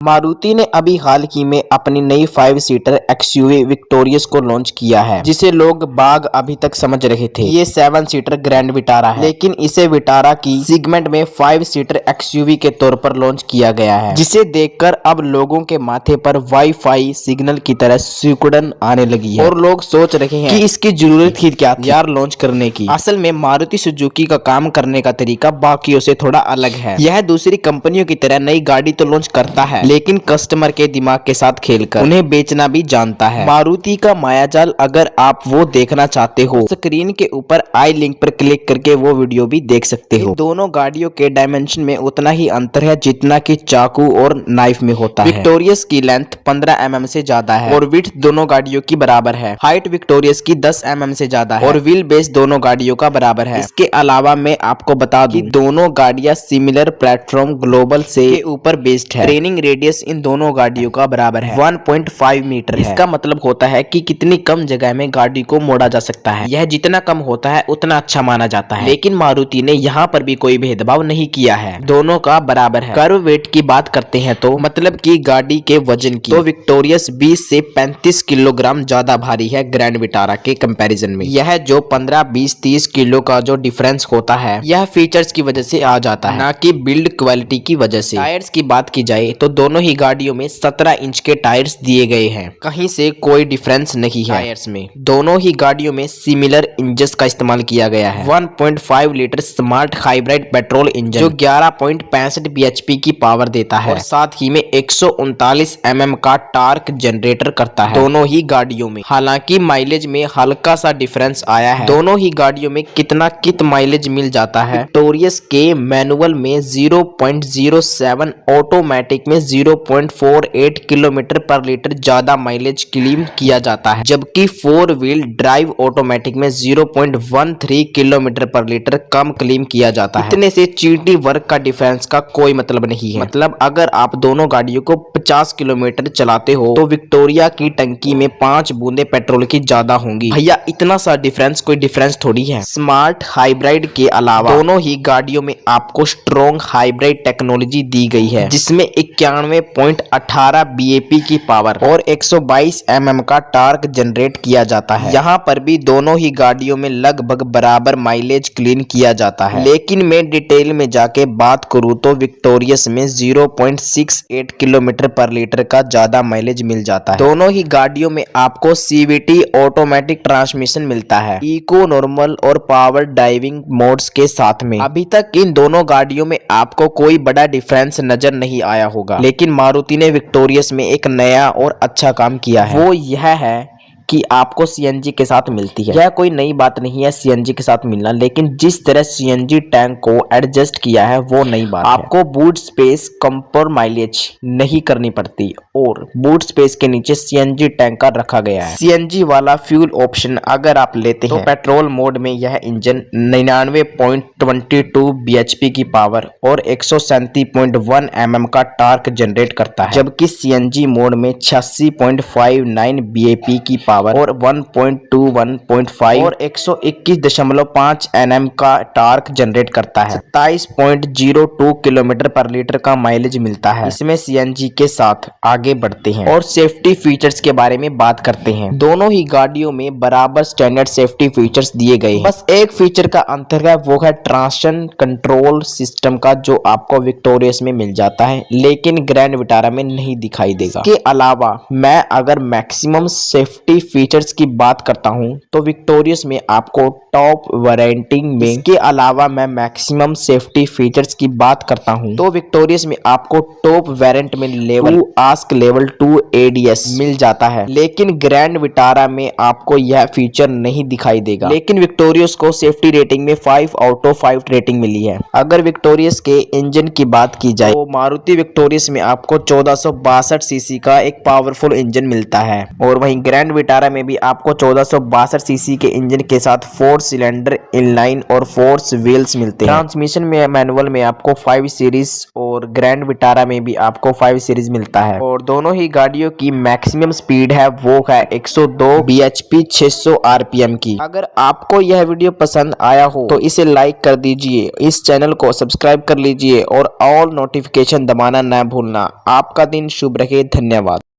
मारुति ने अभी हाल ही में अपनी नई 5 सीटर एक्सयूवी विक्टोरियस को लॉन्च किया है, जिसे लोग बाग अभी तक समझ रहे थे। ये 7 सीटर ग्रैंड विटारा है, लेकिन इसे विटारा की सेगमेंट में 5 सीटर एक्सयूवी के तौर पर लॉन्च किया गया है, जिसे देखकर अब लोगों के माथे पर वाईफाई सिग्नल की तरह सिकुड़न आने लगी है और लोग सोच रहे हैं कि इसकी जरूरत ही क्या थी यार लॉन्च करने की। असल में मारुति सुजुकी का काम करने का तरीका बाकियों से थोड़ा अलग है। यह दूसरी कंपनियों की तरह नई गाड़ी तो लॉन्च करता है, लेकिन कस्टमर के दिमाग के साथ खेलकर उन्हें बेचना भी जानता है। मारुति का मायाजाल अगर आप वो देखना चाहते हो, स्क्रीन के ऊपर आई लिंक पर क्लिक करके वो वीडियो भी देख सकते हो। दोनों गाड़ियों के डायमेंशन में उतना ही अंतर है जितना कि चाकू और नाइफ में होता है। विक्टोरियस की लेंथ 15 mm से ज्यादा है और विड्थ दोनों गाड़ियों की बराबर है। हाइट विक्टोरियस की 10 mm से ज्यादा है और व्हील बेस दोनों गाड़ियों का बराबर है। इसके अलावा मैं आपको बता दूं कि दोनों गाड़ियां सिमिलर प्लेटफॉर्म ग्लोबल से ऊपर बेस्ड है। ट्रेनिंग रेडियस इन दोनों गाड़ियों का बराबर है 1.5 मीटर है। इसका मतलब होता है कि कितनी कम जगह में गाड़ी को मोड़ा जा सकता है। यह जितना कम होता है उतना अच्छा माना जाता है, लेकिन मारुति ने यहाँ पर भी कोई भेदभाव नहीं किया है, दोनों का बराबर है। कर्व वेट की बात करते हैं तो मतलब कि गाड़ी के वजन की, तो विक्टोरियस 20 से 35 किलोग्राम ज्यादा भारी है ग्रैंड विटारा के कंपैरिजन में। यह जो 15, 20, 30 किलो का जो डिफरेंस होता है, यह फीचर्स की वजह से आ जाता है, ना कि बिल्ड क्वालिटी की वजह से। टायर्स की बात की जाए तो दोनों ही गाड़ियों में 17 इंच के टायर्स दिए गए हैं, कहीं से कोई डिफरेंस नहीं है टायर्स में। दोनों ही गाड़ियों में सिमिलर इंजन का इस्तेमाल किया गया है। 1.5 litre smart hybrid petrol engine जो 11.65 bhp की पावर देता है और साथ ही में 139 mm का टार्क जनरेटर करता है दोनों ही गाड़ियों में। हालांकि माइलेज में हल्का सा डिफरेंस आया है। दोनों ही गाड़ियों में कित माइलेज मिल जाता है। विक्टोरियस के मैनुअल में 0.07, ऑटोमेटिक में 0.48 किलोमीटर पर लीटर ज्यादा माइलेज क्लेम किया जाता है, जबकि 4 व्हील ड्राइव ऑटोमेटिक में 0.13 किलोमीटर पर लीटर कम क्लेम किया जाता है। इतने से चीटी वर्क का डिफरेंस का कोई मतलब नहीं है। मतलब अगर आप दोनों गाड़ियों को 50 किलोमीटर चलाते हो तो विक्टोरिया की टंकी में 5 बूंदे पेट्रोल की ज्यादा होंगी। भैया इतना सा डिफरेंस कोई डिफरेंस थोड़ी है। स्मार्ट हाइब्रिड के अलावा दोनों ही गाड़ियों में आपको स्ट्रॉन्ग हाइब्रिड टेक्नोलॉजी दी गई है, जिसमें 91.18 bhp की पावर और 122 mm का टार्क जनरेट किया जाता है। यहाँ पर भी दोनों ही गाड़ियों में लगभग बराबर माइलेज क्लीन किया जाता है, लेकिन मैं डिटेल में जाके बात करूँ तो विक्टोरियस में 0.68 किलोमीटर पर लीटर का ज्यादा माइलेज मिल जाता है। दोनों ही गाड़ियों में आपको CVT ऑटोमेटिक ट्रांसमिशन मिलता है, इको, नॉर्मल और पावर ड्राइविंग मोड्स के साथ में। अभी तक इन दोनों गाड़ियों में आपको कोई बड़ा डिफरेंस नजर नहीं आया होगा, लेकिन मारुति ने विक्टोरियस में एक नया और अच्छा काम किया है। वो यह है कि आपको CNG के साथ मिलती है। यह कोई नई बात नहीं है CNG के साथ मिलना, लेकिन जिस तरह CNG टैंक को एडजस्ट किया है वो नई बात है। आपको बूट स्पेस कंप्रोमाइज नहीं करनी पड़ती और बूट स्पेस के नीचे CNG टैंक का रखा गया है। CNG वाला फ्यूल ऑप्शन अगर आप लेते हैं तो पेट्रोल मोड में यह इंजन 99.22 bhp की पावर और 137.1 mm का टार्क जनरेट करता है, जबकि CNG मोड में 86.59 bhp की पावर और 1.21.5 और 121.5 Nm का टार्क जनरेट करता है। 27.02 किलोमीटर पर लीटर का माइलेज मिलता है। इसमें CNG के साथ आगे बढ़ते हैं और सेफ्टी फीचर्स के बारे में बात करते हैं। दोनों ही गाड़ियों में बराबर स्टैंडर्ड सेफ्टी फीचर्स दिए गए हैं। बस एक फीचर का अंतर है, वो है ट्रांजिशन कंट्रोल सिस्टम का, जो आपको विक्टोरियस में मिल जाता है लेकिन ग्रैंड विटारा में नहीं दिखाई देगा। इसके अलावा मैं अगर मैक्सिमम सेफ्टी फीचर्स की बात करता हूं तो विक्टोरियस में आपको टॉप वेरिएंट में, इसके अलावा मैं मैक्सिमम सेफ्टी फीचर्स की बात करता हूं तो विक्टोरियस में आपको टॉप वेरिएंट में लेवल 2 आस्क लेवल 2 ADS मिल जाता है, लेकिन ग्रैंड विटारा में आपको यह फीचर नहीं दिखाई देगा। लेकिन विक्टोरियस को सेफ्टी रेटिंग में 5/5 रेटिंग मिली है। अगर विक्टोरियस के इंजन की बात की जाए तो मारुति विक्टोरियस में आपको 1462 सीसी का एक पावरफुल इंजन मिलता है और वहीं ग्रैंड विटारा विटारा में भी आपको 1462 सीसी के इंजन के साथ 4 सिलेंडर इनलाइन और 4 व्हील्स मिलते हैं। ट्रांसमिशन में मैनुअल में आपको 5 सीरीज और ग्रैंड विटारा में भी आपको 5 सीरीज मिलता है और दोनों ही गाड़ियों की मैक्सिमम स्पीड है वो है 102 bhp 600 rpm की। अगर आपको यह वीडियो पसंद आया हो तो इसे लाइक कर दीजिए, इस चैनल को सब्सक्राइब कर लीजिए और ऑल नोटिफिकेशन दबाना न भूलना। आपका दिन शुभ रहे। धन्यवाद।